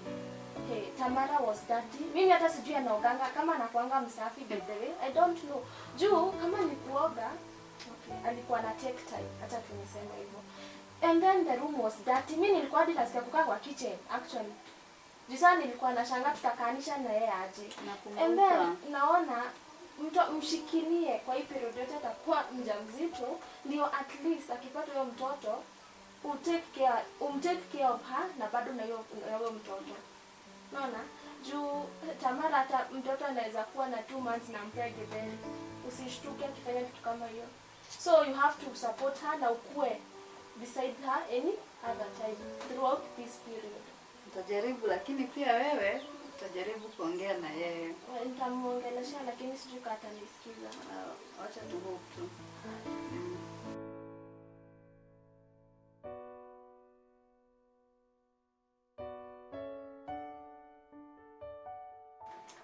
Hey, Tamara was dirty. Mimi hata sijui anaoganga kama anakuanga msafi by the way. I don't know. Juu kama ni kuoga, okay, alikuwa na take time. Hata tunisema hivyo. And then the room was dirty. Mimi nilikuwa hadi nasikia kukaa kwa kitchen actually. Jisa nilikuwa nashangaa tutakaanisha na yeye aje. And then naona mshikilie kwa hii period yote atakuwa mjamzito, ndio at least akipata huyo mtoto umtake care of her na bado na huyo mtoto. Unaona? Juu Tamara hata mtoto anaweza kuwa na 2 months na mpege, then usishtuke akifanya kitu kama hiyo. So you have to support her na ukue beside her any other time throughout this period. Nitajaribu, lakini pia wewe utajaribu kuongea na yeye. Nitamuongelesha, lakini sijui kama atanisikiza. Acha tu hope tu.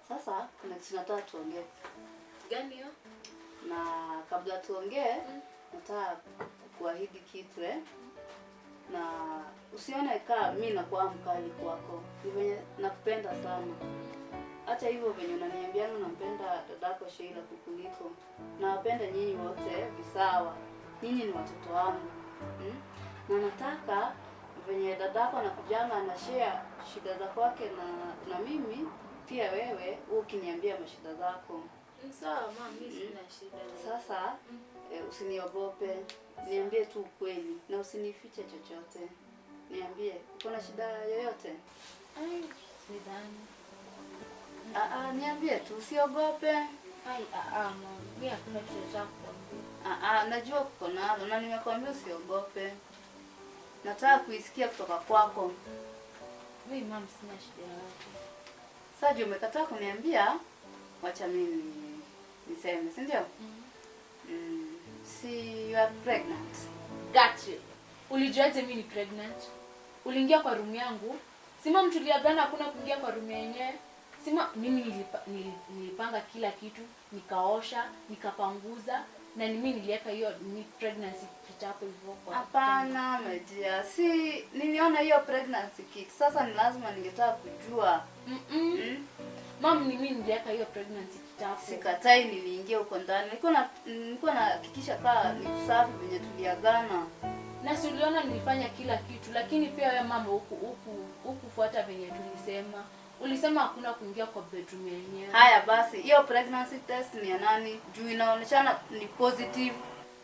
Sasa kuna kitu nataka tuongee. Gani hiyo? Na kabla tuongee, nataka kuahidi kitu na usione kama mimi nakuwa mkali kwako. Ni venye nakupenda sana. Hata hivyo venye unaniambia unampenda dadako Sheila kukuliko. Na wapenda nyinyi wote visawa. Nyinyi ni watoto wangu. Na nataka venye dadako anakujanga na share shida za kwake na mimi, pia wewe ukiniambia mashida zako. Sawa mama, mimi sina shida. Sasa usiniogope. Niambie tu ukweli na usinifiche chochote. Niambie, uko na shida yoyote? Ai, sidhani. Niambie tu, usiogope. Mama, mimi hakuna kitu cha kuambia. Najua uko nalo na nimekwambia usiogope. Nataka kuisikia kutoka kwako. Mimi mama sina shida yoyote. Sasa umekataa kuniambia, wacha mimi niseme, si ndio? See, you are pregnant. Got you. Ulijuaje mimi ni pregnant? Uliingia kwa room yangu. Sima mtuliagana hakuna kuingia kwa room yenyewe. Sima mimi nilipanga kila kitu, nikaosha, nikapanguza na mimi niliweka hiyo pregnancy kit hapo hivyo kwa. Hapana, Madia. Si niliona hiyo pregnancy kit. Sasa ni lazima ningetaka kujua. Mama, mimi niliweka hiyo pregnancy kit hapo. Sikatai niliingia huko ndani. Nilikuwa nahakikisha kama ni safi venye tuliagana. Na si uliona nilifanya kila kitu, lakini pia wewe mama hukufuata venye tulisema. Ulisema hakuna kuingia kwa bedroom yenyewe. Haya basi, hiyo pregnancy test ni ya nani? Juu inaonekana ni positive.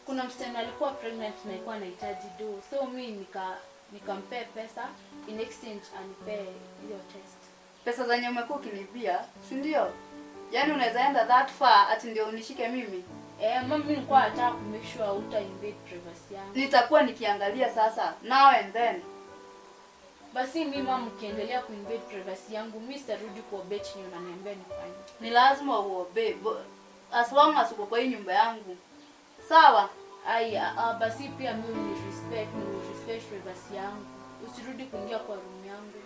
Kuna msichana alikuwa pregnant na alikuwa anahitaji do. So mimi nikampea pesa in exchange anipe hiyo test. Pesa zenye umekuwa ukinibia, si ndio? Yaani unaweza enda that far ati ndio unishike mimi? Mama, mimi nilikuwa nataka ku make sure uta invade privacy yangu. Nitakuwa nikiangalia sasa. Now and then. Basi mimi mama ukiendelea ku invade privacy yangu, mimi sitarudi kuobey chini unaniambia nifanye. Ni lazima uobey. As long as uko kwa hii nyumba yangu. Sawa? Basi pia mimi ni respect privacy yangu. Usirudi kuingia kwa room yangu.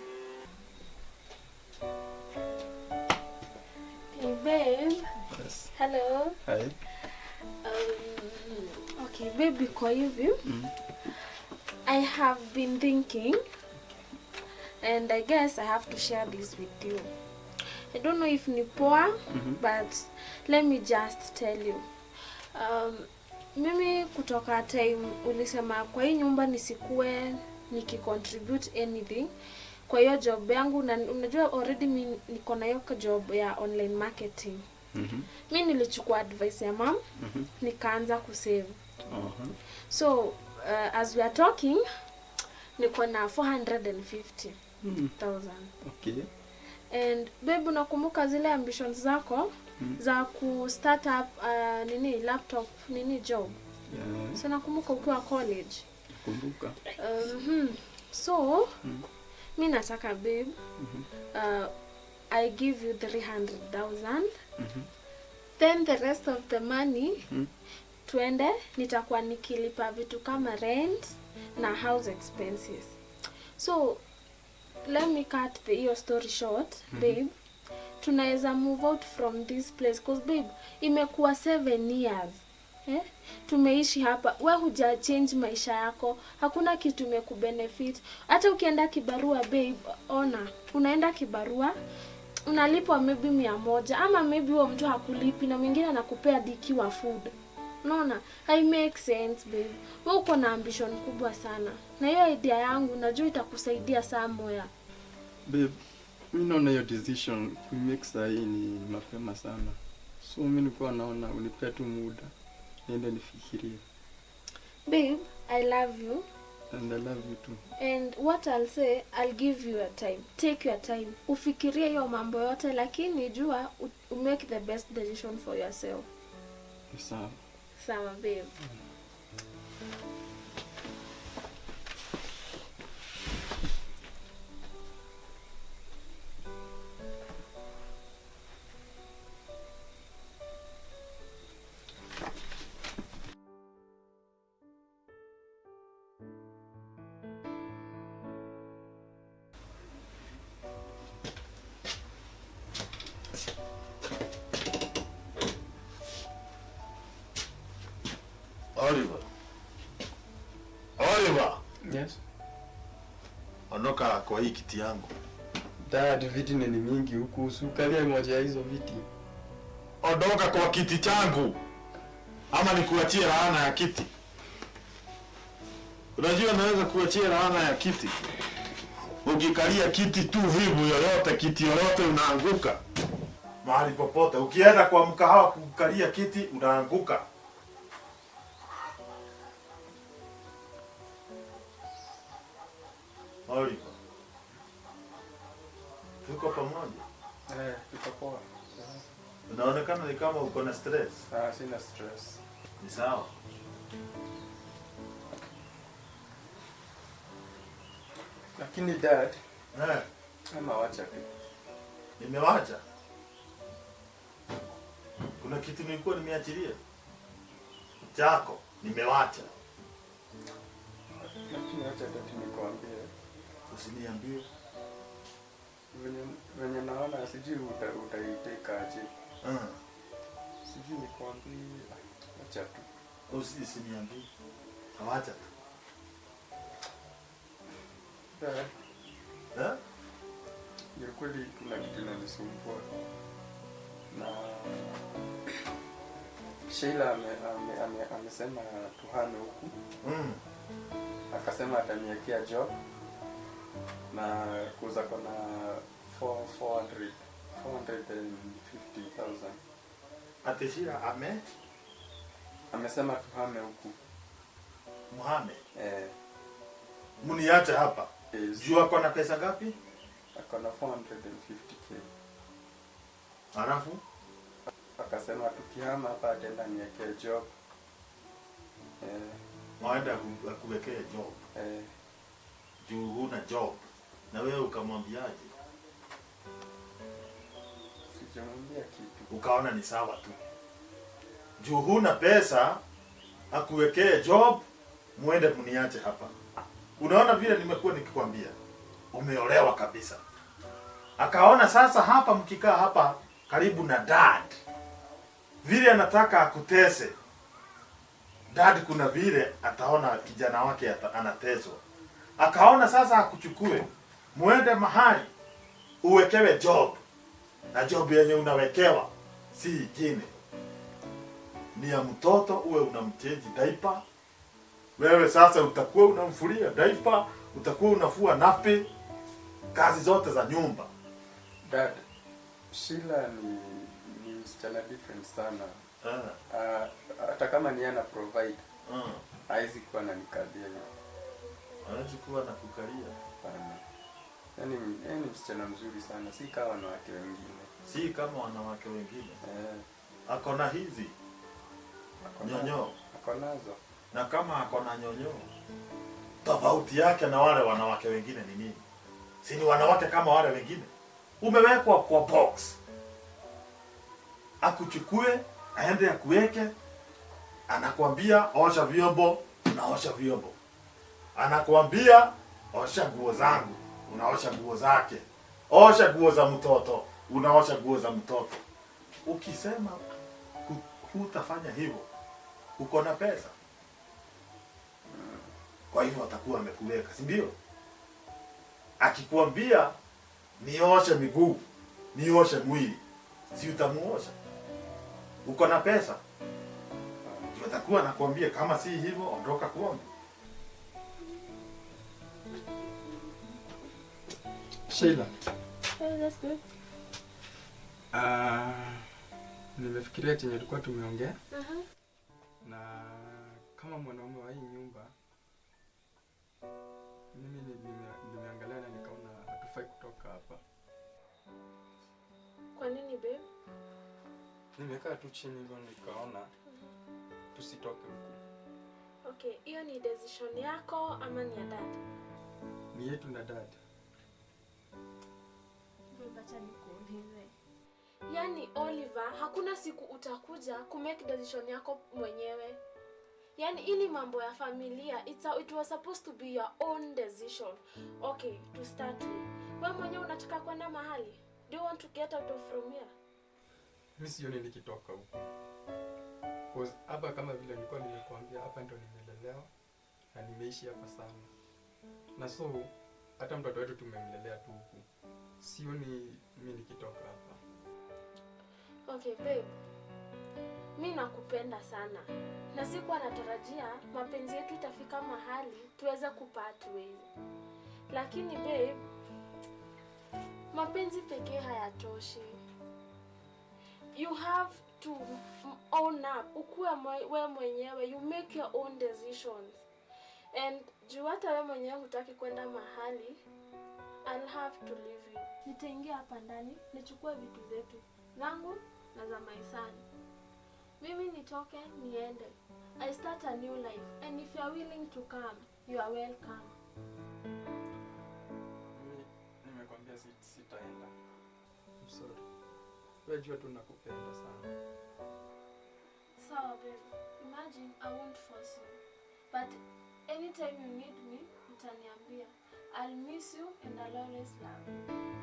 Hey babe. Yes. Hello. Hi. Okay, baby, kwa hivi. I have been thinking, and I guess I have to share this with you. I don't know if ni poa, but let me just tell you. Mimi kutoka time ulisema kwa hii nyumba nisikue nikicontribute anything kwa hiyo job yangu, na unajua already mimi niko na hiyo job ya online marketing. Mimi nilichukua advice ya mom, nikaanza kusave. So as we are talking, niko na 450,000. Okay. And babe, unakumbuka zile ambitions zako za ku start up laptop job? Yeah. So nakumbuka ukiwa college. Kumbuka. So mimi nataka babe, I give you 300,000. Then the rest of the money tuende nitakuwa nikilipa vitu kama rent na house expenses. So let me cut the story short, babe. Tunaweza move out from this place because babe, imekuwa 7 years. Tumeishi hapa. Wewe huja change maisha yako. Hakuna kitu imekubenefit. Hata ukienda kibarua babe, ona, unaenda kibarua unalipwa maybe 100 ama maybe huo mtu hakulipi na mwingine anakupea dikiwa food. Unaona? I make sense babe. Wewe uko na ambition kubwa sana. Na hiyo idea yangu najua itakusaidia somewhere. Babe, mimi naona hiyo decision we make sahi ni mapema sana. So mimi nilikuwa naona unipea tu muda niende nifikirie. Babe, I love you. And I love you too. And what I'll say, I'll give you your time. Take your time. Ufikirie hiyo mambo yote lakini jua make the best decision for yourself. Sawa. Sawa babe. Oliver. Oliver. Yes. Ondoka kwa hii kiti yangu. Dad, viti ni mingi huku, usukalie moja ya hizo viti. Ondoka kwa kiti changu. Ama nikuachie laana ya kiti. Unajua naweza kuachia laana ya kiti. Ukikalia kiti tu hivi yoyote, kiti yoyote unaanguka. Mahali popote. Ukienda kwa mkahawa kukalia kiti unaanguka. Oliver. Tuko pamoja? Tuko poa. Unaonekana ni kama uko na stress. Sina stress. Ni sawa. Lakini dad, Ama wacha tu. Nimewacha. Kuna kitu nilikuwa nimeachilia. Chako, nimewacha. Lakini acha tatu nikwambie. Usiniambie. Venye naona sijui utaiteka aje. Sijui nikwambie. Acha tu. Usiniambie. Awacha tu. Dad. Ni kweli kuna kitu inanisumbua. Na Sheila amesema tuhame huku. Akasema ataniwekea job na kuuza kona 450,000. Ati Sheila amesema tuhame huku. Muhame. Muniache hapa. Juu ako na pesa ngapi? Ako na 450k. Halafu akasema tukihama hapa ataenda niwekee job. Waenda kuwekea job. Juu huna job. Na wewe ukamwambiaje? Sijamwambia kitu. Ukaona ni sawa tu. Juu huna pesa, akuwekee job, muende mniache hapa. Unaona vile nimekuwa nikikwambia. Umeolewa kabisa. Akaona sasa hapa mkikaa hapa karibu na dad. Vile anataka akutese. Dad kuna vile ataona kijana wake anateswa. Akaona sasa akuchukue. Muende mahali uwekewe job. Na job yenye unawekewa si jine. Ni ya mtoto uwe unamchange diaper. Wewe sasa utakuwa unamfulia diaper, utakuwa unafua napi, kazi zote za nyumba. Dad, Sheila ni msichana different sana. Hata kama ni ana provide. Haizi kuwa ananikalia. Haizi kuwa anakukalia. Hapana. Yaani msichana mzuri sana, si kama wanawake wengine. Si kama wanawake wengine. Ako na hizi nyonyo. Ako nazo. Na kama ako na nyonyo, tofauti yake na wale wanawake wengine ni nini? Si ni wanawake kama wale wengine? Umewekwa kwa box. Akuchukue, aende akuweke, anakuambia osha vyombo, unaosha vyombo. Anakuambia osha nguo zangu, unaosha nguo zake. Osha nguo za mtoto, unaosha nguo za mtoto. Ukisema hutafanya hivyo, uko na pesa. Kwa hivyo atakuwa amekuweka, si ndio? Akikwambia nioshe miguu, nioshe mwili, si utamuosha? Uko na pesa. Ndio atakuwa anakuambia kama si hivyo ondoka kwangu. Sheila. That's good. nimefikiria chenye tulikuwa tumeongea. Mhm. Na kama mwanaume wa hii nyumba mimi nimeangalia na nikaona hatufai kutoka hapa. Kwa nini babe? Nimekaa tu chini hivyo nikaona tusitoke huku. Okay, hiyo ni decision yako ama ni ya dad? Ni yetu na dad. Babe, acha nikuulize. Yaani Oliver, hakuna siku utakuja kumake decision yako mwenyewe. Yaani ili mambo ya familia, it was supposed to be your own decision. Okay, to start with. Wewe mwenyewe unataka kwenda mahali? Do you want to get out of from here? Mimi sioni nikitoka huku. Cause hapa kama vile nilikuwa nimekuambia, hapa ndo nimelelewa na nimeishi hapa sana. Na so hata mtoto wetu tumemlelea tu huku. Sioni mimi nikitoka hapa. Okay, babe. Mimi nakupenda sana. Na sikuwa natarajia mapenzi yetu itafika mahali tuweze kupart ways. Lakini babe, mapenzi pekee hayatoshi. You have to own up. Ukuwe wewe mwenyewe, you make your own decisions. And juu hata wewe mwenyewe hutaki kwenda mahali, I'll have to leave you. Nitaingia hapa ndani, nichukue vitu zetu zangu na za maisani. Mimi nitoke niende. I start a new life, and if you are willing to come, you are welcome. Nimekwambia sitaenda. I'm sorry. Wewe jua tu nakupenda sana. Sawa babe. Imagine I won't force you. But anytime you need me, utaniambia. I'll miss you and I'll always love you.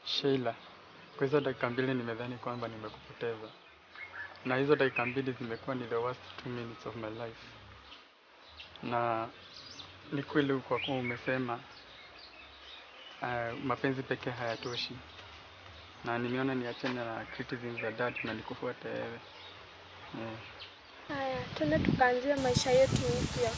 Sheila, kwa hizo dakika mbili nimedhani kwamba nimekupoteza. Na hizo dakika mbili zimekuwa ni the worst 2 minutes of my life. Na ni kweli kwa kuwa umesema mapenzi pekee hayatoshi. Na nimeona niachane na criticism za dad na nikufuate wewe. Haya, twende tukaanzie maisha yetu upya.